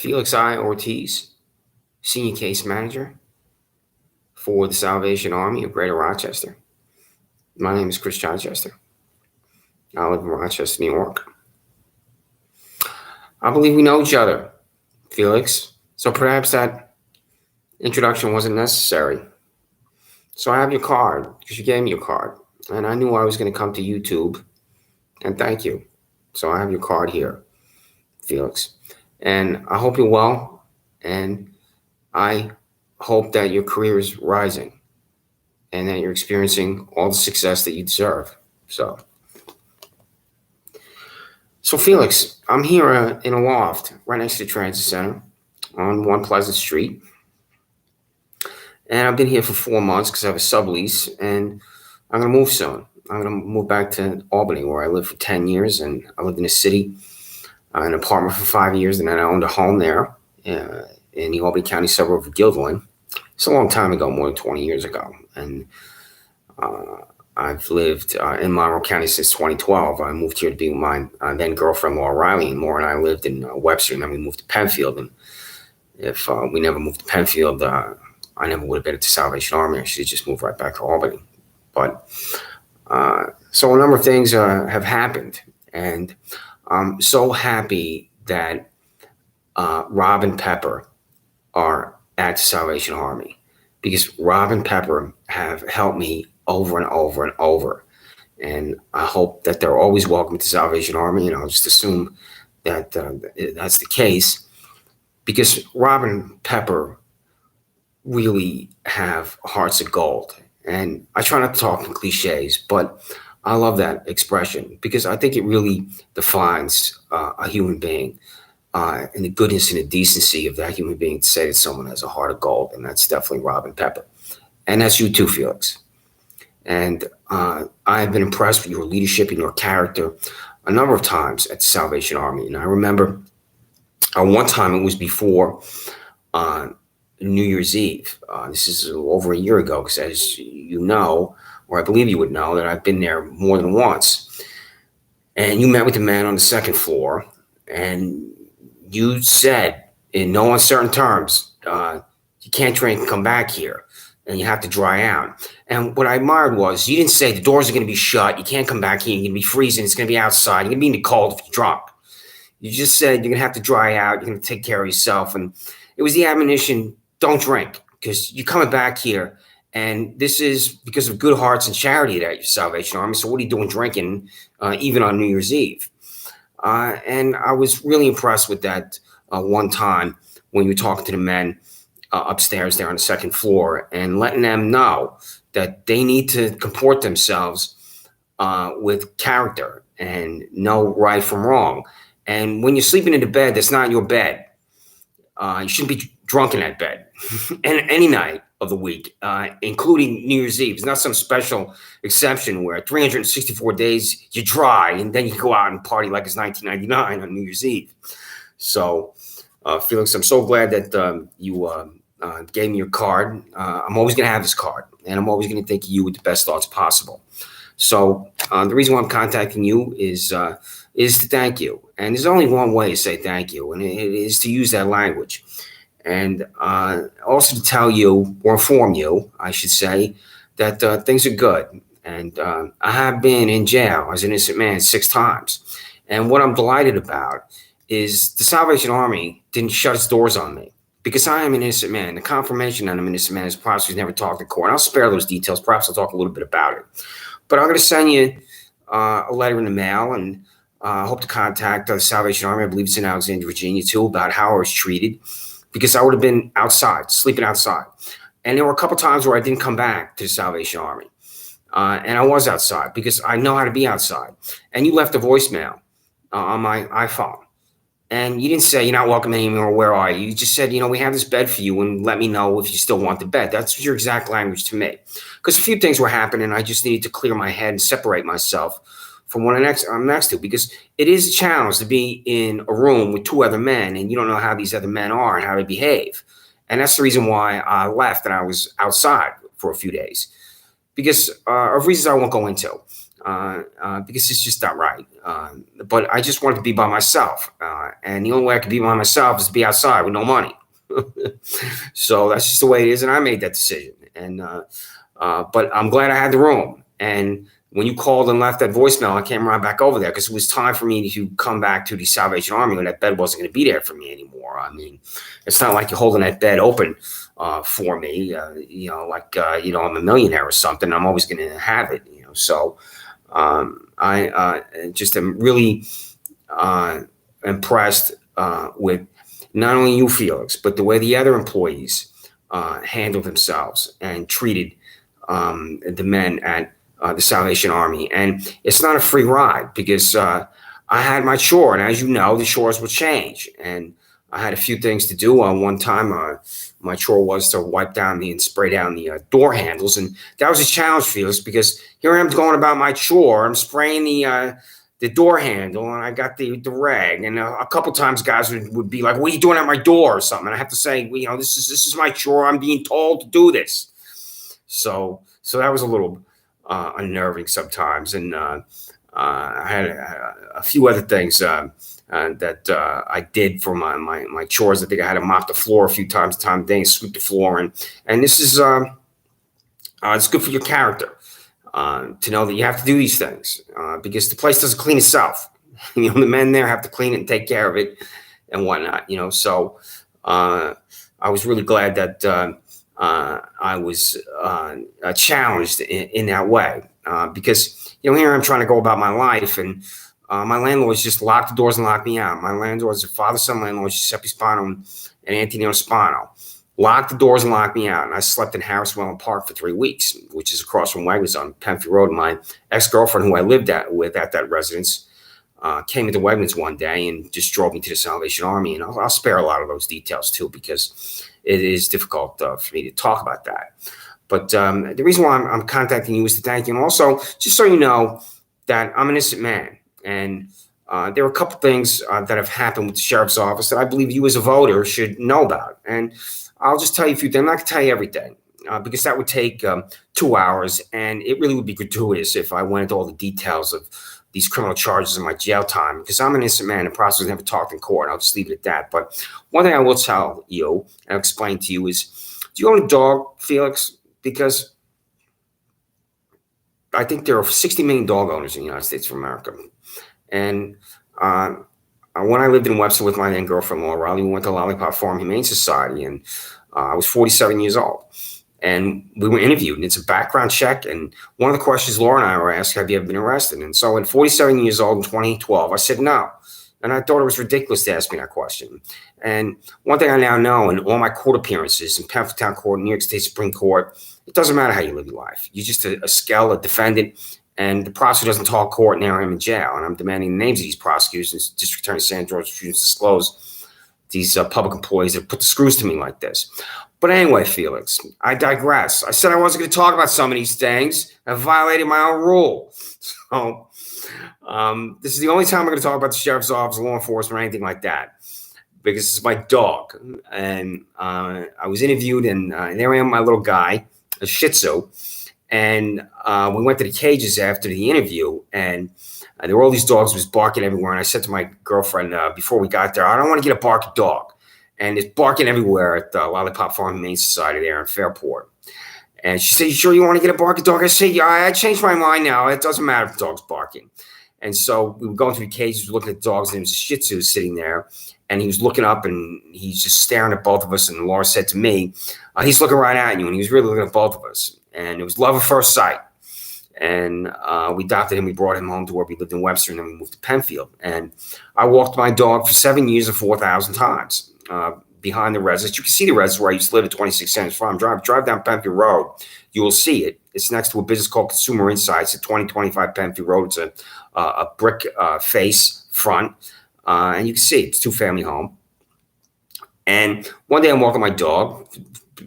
Felix Ortiz, Senior Case Manager for the Salvation Army of Greater Rochester. My name is Chris Rochester. I live in Rochester, New York. I believe we know each other, Felix, so perhaps that introduction wasn't necessary. So I have your card, because you gave me your card, and I knew I was going to come to YouTube, and thank you. So I have your card here, Felix, and I hope you're well, and I hope that your career is rising and that you're experiencing all the success that you deserve. So Felix, I'm here in a loft right next to the transit center on One Pleasant Street. And I've been here for 4 months because I have a sublease, and I'm going to move soon. I'm going to move back to Albany, where I lived for 10 years, and I lived in a city, an apartment for 5 years, and then I owned a home there in the Albany County suburb of Guilderland. It's a long time ago, more than 20 years ago. And I've lived in Monroe County since 2012. I moved here to be with my then girlfriend, Laura Riley, and Laura and I lived in Webster, and then we moved to Penfield. And if we never moved to Penfield, I never would have been at the Salvation Army. I should have just moved right back to Albany. But so a number of things have happened, and I'm so happy that Rob and Pepper are at the Salvation Army, because Rob and Pepper have helped me over and over and over. And I hope that they're always welcome to Salvation Army, and I'll just assume that that's the case, because Rob and Pepper really have hearts of gold. And I try not to talk in cliches, but I love that expression because I think it really defines a human being and the goodness and the decency of that human being to say that someone has a heart of gold. And that's definitely Rob and Pepper. And that's you too, Felix. And I've been impressed with your leadership and your character a number of times at the Salvation Army. And I remember one time, it was before New Year's Eve. This is over a year ago, because as you know, or I believe you would know, that I've been there more than once. And you met with the man on the second floor, and you said in no uncertain terms, you can't drink and come back here, and you have to dry out. And what I admired was you didn't say the doors are going to be shut, you can't come back here, you're going to be freezing, it's going to be outside, you're going to be in the cold if you're drunk. You just said you're going to have to dry out, you're going to take care of yourself. And it was the admonition, don't drink, because you're coming back here, and this is because of good hearts and charity at your Salvation Army. So what are you doing drinking, even on New Year's Eve? And I was really impressed with that one time when you were talking to the men upstairs there on the second floor and letting them know that they need to comport themselves with character and know right from wrong. And when you're sleeping in the bed that's not your bed, you shouldn't be drunk in that bed and any night of the week, including New Year's Eve. It's not some special exception where 364 days you dry and then you go out and party like it's 1999 on New Year's Eve. So, Felix, I'm so glad that you gave me your card. I'm always going to have this card, and I'm always going to think of you with the best thoughts possible. So the reason why I'm contacting you is to thank you. And there's only one way to say thank you, and it is to use that language. And also to tell you, or inform you, I should say, that things are good. And I have been in jail as an innocent man 6 times. And what I'm delighted about is the Salvation Army didn't shut its doors on me, because I am an innocent man. The confirmation that I'm an innocent man is prosecutor's never talked in court. And I'll spare those details. Perhaps I'll talk a little bit about it. But I'm going to send you a letter in the mail, and I hope to contact the Salvation Army. I believe it's in Alexandria, Virginia, too, about how I was treated, because I would have been outside, sleeping outside. And there were a couple times where I didn't come back to the Salvation Army. And I was outside because I know how to be outside. And you left a voicemail on my iPhone. And you didn't say, you're not welcome anymore, where are you? You just said, we have this bed for you, and let me know if you still want the bed. That's your exact language to me. Because a few things were happening, and I just needed to clear my head and separate myself from what I'm next to, because it is a challenge to be in a room with 2 other men, and you don't know how these other men are and how they behave. And that's the reason why I left and I was outside for a few days, because of reasons I won't go into, because it's just not right. but I just wanted to be by myself. And the only way I could be by myself is to be outside with no money. So that's just the way it is. And I made that decision. And but I'm glad I had the room. And when you called and left that voicemail, I came right back over there because it was time for me to come back to the Salvation Army when that bed wasn't going to be there for me anymore. I mean, it's not like you're holding that bed open for me, like I'm a millionaire or something. I'm always going to have it, So I just am really impressed with not only you, Felix, but the way the other employees handled themselves and treated the men at the Salvation Army. And it's not a free ride because I had my chore. And as you know, the chores will change. And I had a few things to do. One time, my chore was to wipe down and spray down the door handles. And that was a challenge, Felix, because here I am going about my chore. I'm spraying the door handle, and I got the rag. And a couple times guys would be like, what are you doing at my door or something? And I have to say, this is my chore. I'm being told to do this. So that was a little unnerving sometimes. And I had a few other things that I did for my chores. I think I had to mop the floor a few times a day and sweep the floor. And this is it's good for your character to know that you have to do these things because the place doesn't clean itself. The men there have to clean it and take care of it and whatnot. So I was really glad that I was challenged in that way because here I'm trying to go about my life, and my landlords just locked the doors and locked me out. My landlords are father-son landlords, Giuseppe Spano and Antonio Spano, locked the doors and locked me out. And I slept in Harriswell Park for 3 weeks, which is across from Wegmans on Penfield Road. My ex-girlfriend, who I lived with at that residence, came into Wegmans one day and just drove me to the Salvation Army. And I'll spare a lot of those details too, because it is difficult for me to talk about that. But the reason why I'm contacting you is to thank you. And also, just so you know that I'm an innocent man. And there are a couple things that have happened with the sheriff's office that I believe you as a voter should know about. And I'll just tell you a few things. I'm not going to tell you everything because that would take 2 hours. And it really would be gratuitous if I went into all the details of these criminal charges in my jail time, because I'm an innocent man and prosecutors never talked in court. I'll just leave it at that. But one thing I will tell you and explain to you is, do you own a dog, Felix? Because I think there are 60 million dog owners in the United States of America. And when I lived in Webster with my then girlfriend, Laura Riley, we went to Lollipop Farm Humane Society, and I was 47 years old. And we were interviewed, and it's a background check. And one of the questions Laura and I were asked, have you ever been arrested? And so at 47 years old in 2012, I said no. And I thought it was ridiculous to ask me that question. And one thing I now know in all my court appearances in Penfield Town Court, New York State Supreme Court, it doesn't matter how you live your life. You're just a skell, a defendant, and the prosecutor doesn't talk court, and now I'm in jail. And I'm demanding the names of these prosecutors, and District Attorney San George refused to disclose these public employees that put the screws to me like this. But anyway, Felix, I digress. I said I wasn't going to talk about some of these things. I violated my own rule. So this is the only time I'm going to talk about the sheriff's office, law enforcement, or anything like that, because it's my dog. And I was interviewed, and there I am, my little guy, a Shih Tzu. And we went to the cages after the interview, and there were all these dogs was barking everywhere. And I said to my girlfriend before we got there, I don't want to get a barking dog. And it's barking everywhere at the Lollipop Farm Humane Society there in Fairport. And she said, you sure you want to get a barking dog? I said, yeah, I changed my mind now. It doesn't matter if the dog's barking. And so we were going through the cages, looking at the dogs, and there was a Shih Tzu sitting there. And he was looking up, and he's just staring at both of us. And Laura said to me, he's looking right at you. And he was really looking at both of us. And it was love at first sight. And we adopted him. We brought him home to where we lived in Webster, and then we moved to Penfield. And I walked my dog for 7 years and 4,000 times behind the residence. You can see the residence where I used to live at 26 Cents Farm. Drive down Penfield Road. You will see it. It's next to a business called Consumer Insights at 2025 Penfield Road. It's a brick face front. And you can see it's a two-family home. And one day I'm walking my dog,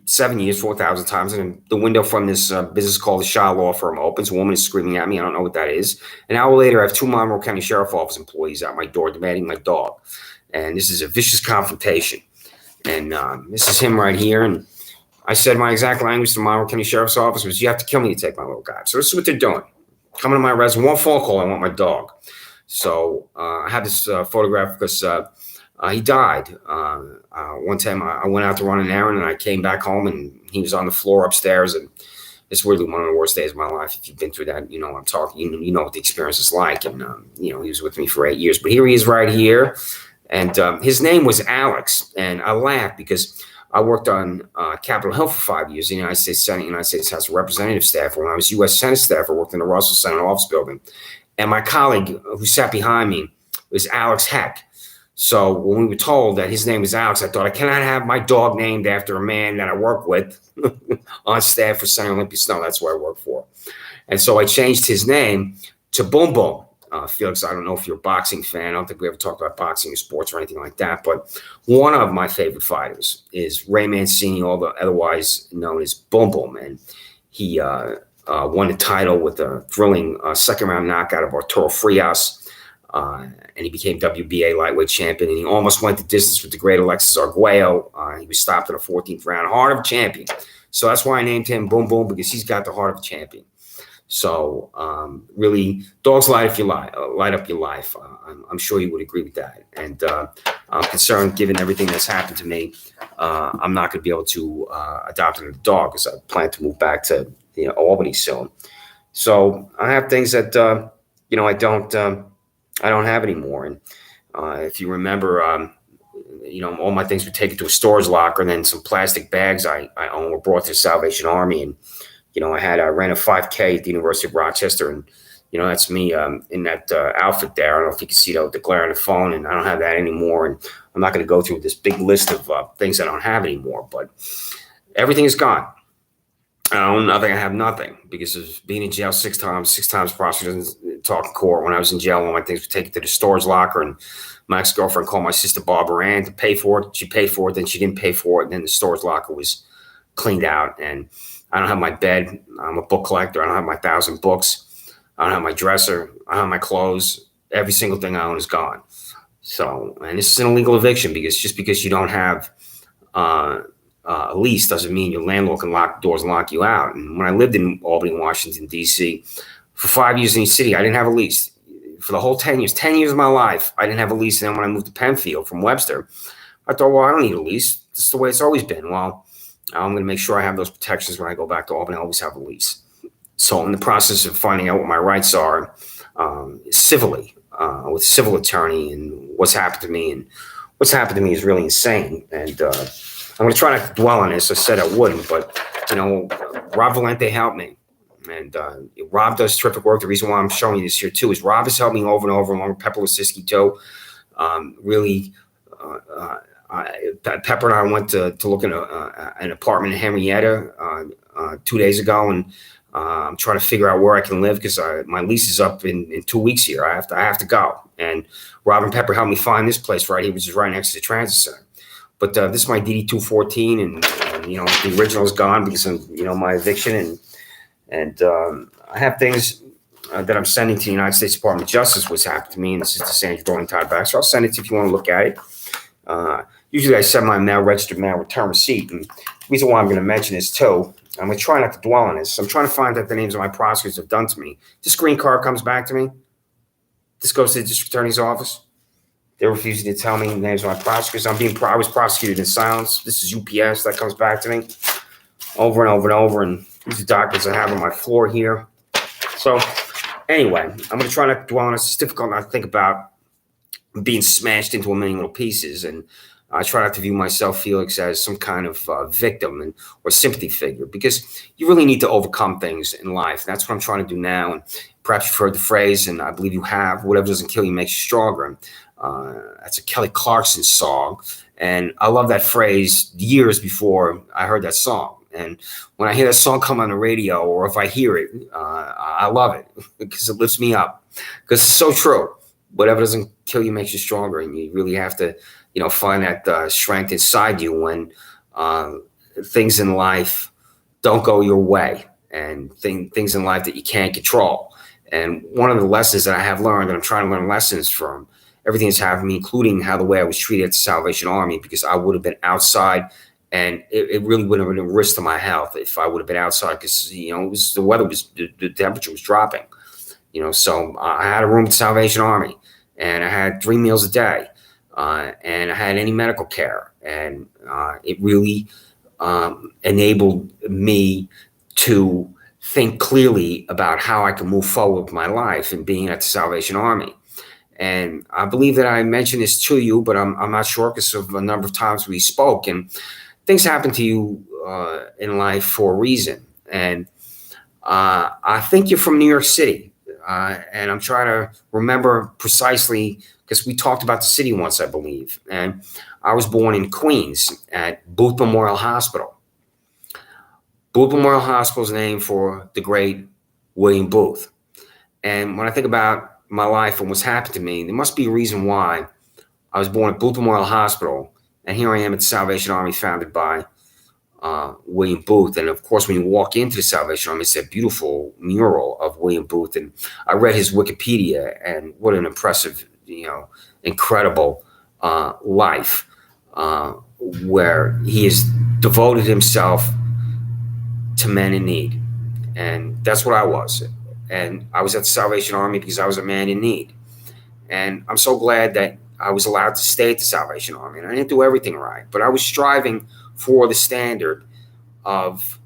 7 years, 4,000 times, and the window from this business called the Shaw Law Firm opens. A woman is screaming at me. I don't know what that is. An hour later, I have two Monroe County Sheriff Office employees at my door demanding my dog. And this is a vicious confrontation. And this is him right here. And I said my exact language to the Monroe County Sheriff's Office was, you have to kill me to take my little guy. So this is what they're doing. Coming to my residence, one phone call, I want my dog. So I have this photograph because he died. One time I went out to run an errand and I came back home and he was on the floor upstairs, and it's really one of the worst days of my life. If you've been through that, you know what I'm talking. You know what the experience is like. And he was with me for 8 years, but here he is right here, and his name was Alex. And I laugh because I worked on Capitol Hill for 5 years, the United States Senate, United States House of Representatives staff. When I was U.S. Senate staff, I worked in the Russell Senate Office Building, and my colleague who sat behind me was Alex Heck. So when we were told that his name was Alex, I thought I cannot have my dog named after a man that I work with on staff for Senator Olympia Snowe. That's who I work for. And so I changed his name to Boom Boom. Felix, I don't know if you're a boxing fan. I don't think we ever talked about boxing or sports or anything like that. But one of my favorite fighters is Ray Mancini, otherwise known as Boom Boom. And he won the title with a thrilling second-round knockout of Arturo Frias. And he became WBA lightweight champion, and he almost went the distance with the great Alexis Arguello. He was stopped in the 14th round. Heart of a champion. So that's why I named him Boom Boom, because he's got the heart of a champion. So really, dogs light up your life. I'm sure you would agree with that. And I'm concerned, given everything that's happened to me, I'm not going to be able to adopt another dog because I plan to move back to Albany soon. So I have things that I don't have anymore. And if you remember, all my things were taken to a storage locker, and then some plastic bags I own were brought to the Salvation Army. And, I ran a 5K at the University of Rochester, and, that's me in that outfit there. I don't know if you can see that with the glare on the phone, and I don't have that anymore. And I'm not going to go through this big list of things I don't have anymore, but everything is gone. I own nothing. I have nothing because of being in jail 6 times prosecuted talk in court. When I was in jail, all my things were taken to the storage locker, and my ex-girlfriend called my sister Barbara Ann to pay for it. She paid for it, then she didn't pay for it, and then the storage locker was cleaned out. And I don't have my bed. I'm a book collector. I don't have my 1,000 books. I don't have my dresser. I don't have my clothes. Every single thing I own is gone. So, and this is an illegal eviction, because just because you don't have a lease doesn't mean your landlord can lock the doors and lock you out. And when I lived in Albany, Washington, D.C., for 5 years in the city, I didn't have a lease. For the whole 10 years of my life, I didn't have a lease. And then when I moved to Penfield from Webster, I thought, well, I don't need a lease. This is the way it's always been. Well, I'm going to make sure I have those protections when I go back to Albany. I always have a lease. So I'm in the process of finding out what my rights are civilly, with a civil attorney, and what's happened to me. And what's happened to me is really insane. And I'm going to try not to dwell on this. I said I wouldn't, but, Rob Valente helped me. And Rob does terrific work. The reason why I'm showing you this here, too, is Rob has helped me over and over, along with Pepper Lisiski, too. Pepper and I went to look at an apartment in Henrietta 2 days ago, and I'm trying to figure out where I can live because my lease is up in 2 weeks here. I have to go. And Rob and Pepper helped me find this place right here, which is right next to the transit center. But this is my DD 214, and the original is gone because of my eviction, and I have things that I'm sending to the United States Department of Justice, what's happened to me, and this is the Sandra Dorling Todd back. So I'll send it to you if you want to look at it. Usually I send my registered mail return receipt, and the reason why I'm going to mention this too, I'm going to try not to dwell on this. I'm trying to find out the names of my prosecutors have done to me. This green card comes back to me. This goes to the district attorney's office. They're refusing to tell me the names of my prosecutors. I was prosecuted in silence. This is UPS that comes back to me over and over and over. And these are documents I have on my floor here. So anyway, I'm going to try not to dwell on this. It's difficult not to think about being smashed into a million little pieces. And I try not to view myself, Felix, as some kind of victim or sympathy figure, because you really need to overcome things in life. That's what I'm trying to do now. And perhaps you've heard the phrase, and I believe you have, whatever doesn't kill you makes you stronger. That's a Kelly Clarkson song. And I love that phrase years before I heard that song. And when I hear that song come on the radio, or if I hear it, I love it because it lifts me up, because it's so true. Whatever doesn't kill you makes you stronger. And you really have to, find that strength inside you when things in life don't go your way, and things in life that you can't control. And one of the lessons that I have learned, and I'm trying to learn lessons from everything that's happened to me, including how the way I was treated at the Salvation Army, because I would have been outside, and it really would have been a risk to my health if I would have been outside, because the temperature was dropping. So I had a room at the Salvation Army, and I had 3 meals a day, and I had any medical care, and it really enabled me to think clearly about how I can move forward with my life and being at the Salvation Army. And I believe that I mentioned this to you, but I'm not sure because of a number of times we spoke. And things happen to you in life for a reason. And I think you're from New York City. And I'm trying to remember precisely because we talked about the city once, I believe. And I was born in Queens at Booth Memorial Hospital. Booth Memorial Hospital is named for the great William Booth. And when I think about my life and what's happened to me, there must be a reason why I was born at Booth Memorial Hospital, and here I am at the Salvation Army, founded by William Booth. And of course, when you walk into the Salvation Army, it's a beautiful mural of William Booth. And I read his Wikipedia, and what an impressive, incredible life where he has devoted himself to men in need. And that's what I was. And I was at the Salvation Army because I was a man in need. And I'm so glad that I was allowed to stay at the Salvation Army. And I didn't do everything right, but I was striving for the standard of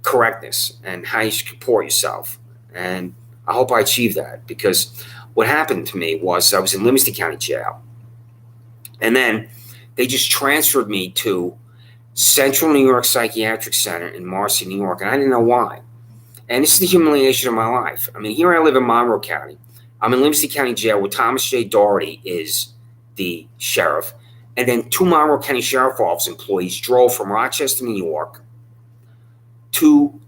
correctness and how you should comport yourself. And I hope I achieved that, because what happened to me was I was in Livingston County Jail. And then they just transferred me to Central New York Psychiatric Center in Marcy, New York. And I didn't know why. And this is the humiliation of my life. I mean, here I live in Monroe County. I'm in Livingston County Jail where Thomas J. Doherty is the sheriff. And then 2 Monroe County Sheriff Office employees drove from Rochester, New York to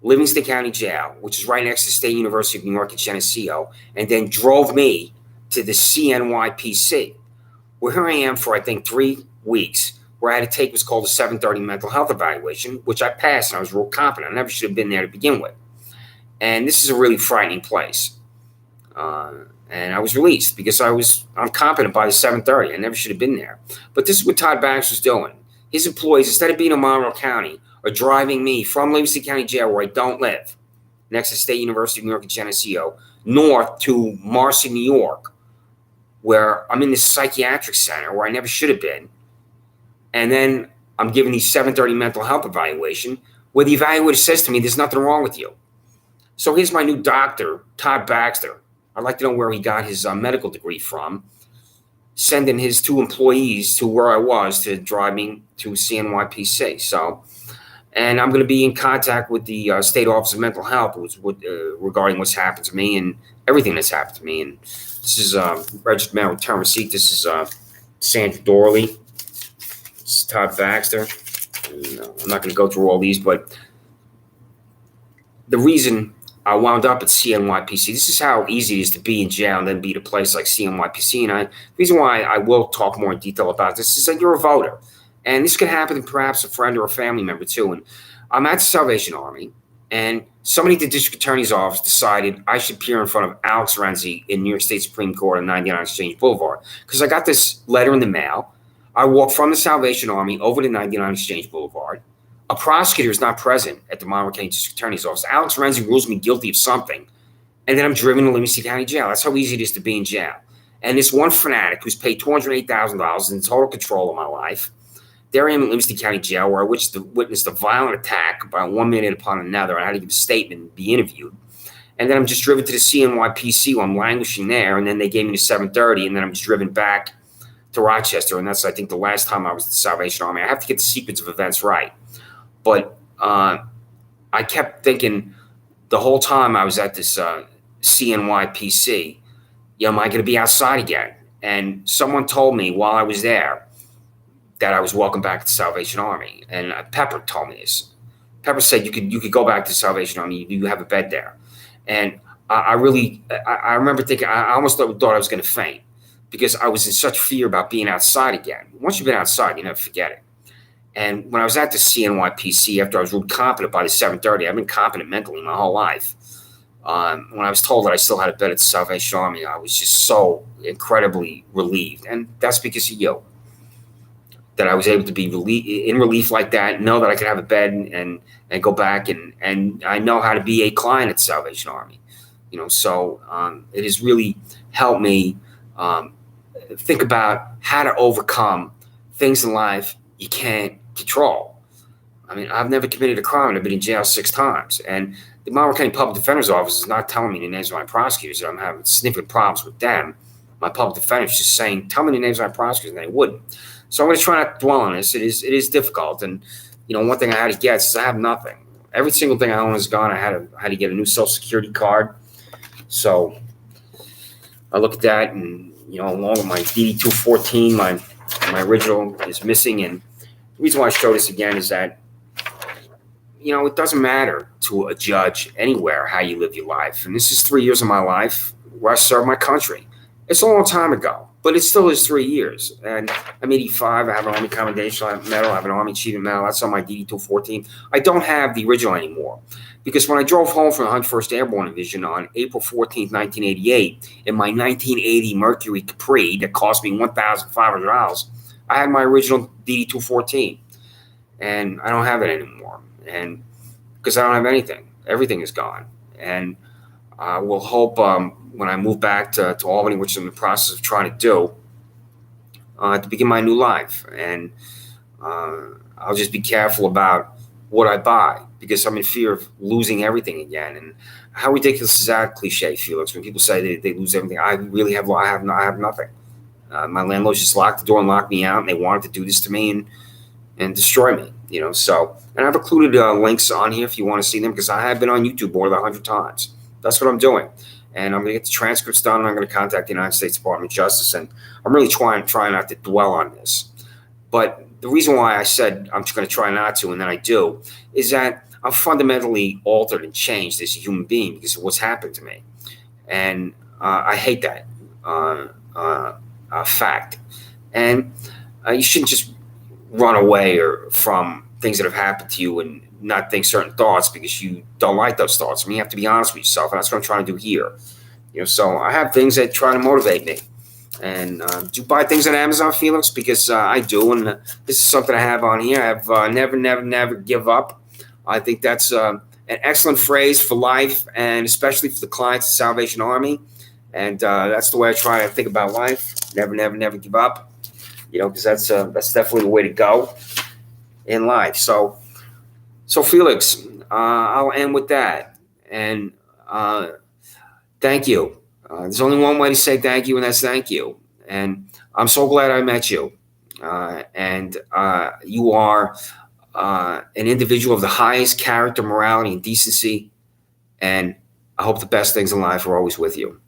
Livingston County Jail, which is right next to State University of New York in Geneseo, and then drove me to the CNYPC, where here I am for, I think, 3 weeks, where I had to take what's called a 730 mental health evaluation, which I passed, and I was real competent. I never should have been there to begin with. And this is a really frightening place. And I was released because I'm competent by the 730. I never should have been there. But this is what Todd Baxter's doing. His employees, instead of being in Monroe County, are driving me from Livingston County Jail, where I don't live, next to State University of New York in Geneseo, north to Marcy, New York, where I'm in this psychiatric center where I never should have been. And then I'm given the 730 mental health evaluation, where the evaluator says to me, there's nothing wrong with you. So here's my new doctor, Todd Baxter. I'd like to know where he got his medical degree from, sending his 2 employees to where I was to drive me to CNYPC. So, and I'm going to be in contact with the State Office of Mental Health regarding what's happened to me and everything that's happened to me. And this is registered mail return receipt. This is Sandra Dorley. This is Todd Baxter. And, I'm not going to go through all these, but the reason I wound up at CNYPC. This is how easy it is to be in jail and then be at a place like CNYPC. And the reason why I will talk more in detail about this is that you're a voter. And this could happen to perhaps a friend or a family member too. And I'm at the Salvation Army, and somebody at the district attorney's office decided I should appear in front of Alex Renzi in New York State Supreme Court on 99 Exchange Boulevard. Because I got this letter in the mail. I walked from the Salvation Army over to 99 Exchange Boulevard. A prosecutor is not present at the Monroe County District Attorney's Office. Alex Renzi rules me guilty of something, and then I'm driven to Livingston County Jail. That's how easy it is to be in jail. And this one fanatic who's paid $208,000 in total control of my life, there I am in Livingston County Jail, where I witnessed a violent attack by one minute upon another. I had to give a statement and be interviewed. And then I'm just driven to the CNYPC while I'm languishing there, and then they gave me the 730, and then I'm just driven back to Rochester, and that's, I think, the last time I was at the Salvation Army. I have to get the sequence of events right. But I kept thinking the whole time I was at this CNYPC, am I going to be outside again? And someone told me while I was there that I was welcome back to the Salvation Army. And Pepper told me this. Pepper said you could go back to the Salvation Army. You have a bed there. And I remember thinking, I almost thought I was going to faint, because I was in such fear about being outside again. Once you've been outside, you never forget it. And when I was at the CNYPC, after I was ruled competent by the 730, I've been competent mentally my whole life. When I was told that I still had a bed at the Salvation Army, I was just so incredibly relieved. And that's because of you, that I was able to be in relief like that, know that I could have a bed and go back. And I know how to be a client at the Salvation Army. So it has really helped me um, think about how to overcome things in life you can't control. I mean, I've never committed a crime. I've been in jail 6 times. And the Monroe County Public Defender's Office is not telling me the names of my prosecutors. I'm having significant problems with them. My public defender's just saying, tell me the names of my prosecutors, and they wouldn't. So I'm going to try not to dwell on this. It is difficult. And, one thing I had to get is I have nothing. Every single thing I own is gone. I had to get a new Social Security card. So I look at that, and, along with my DD-214, my original is missing. And the reason why I show this again is that, it doesn't matter to a judge anywhere how you live your life. And this is 3 years of my life where I served my country. It's a long time ago, but it still is 3 years. And I'm 85. I have an Army Commendation Medal. I have an Army Achievement Medal. That's on my DD-214. I don't have the original anymore because when I drove home from the 101st Airborne Division on April 14th, 1988, in my 1980 Mercury Capri that cost me $1,500, I had my original DD-214. And I don't have it anymore. And because I don't have anything, everything is gone. And I will hope when I move back to Albany, which I'm in the process of trying to do, to begin my new life. And I'll just be careful about what I buy because I'm in fear of losing everything again. And how ridiculous is that cliche, Felix? When people say they lose everything, I really have. I have nothing. My landlord just locked the door and locked me out, and they wanted to do this to me and destroy me. So, and I've included links on here if you want to see them because I have been on YouTube more than 100 times. That's what I'm doing. And I'm going to get the transcripts done, and I'm going to contact the United States Department of Justice. And I'm really trying not to dwell on this. But the reason why I said I'm just going to try not to, and then I do, is that I'm fundamentally altered and changed as a human being because of what's happened to me. And I hate that fact. And you shouldn't just run away or from things that have happened to you and not think certain thoughts because you don't like those thoughts. I mean, you have to be honest with yourself, and that's what I'm trying to do here. So I have things that try to motivate me. And do you buy things on Amazon, Felix? Because I do, and this is something I have on here. I have never, never, never give up. I think that's an excellent phrase for life, and especially for the clients of Salvation Army. And that's the way I try to think about life. Never, never, never give up. Because that's definitely the way to go in life. So Felix, I'll end with that. And thank you. There's only one way to say thank you, and that's thank you. And I'm so glad I met you. And you are an individual of the highest character, morality, and decency. And I hope the best things in life are always with you.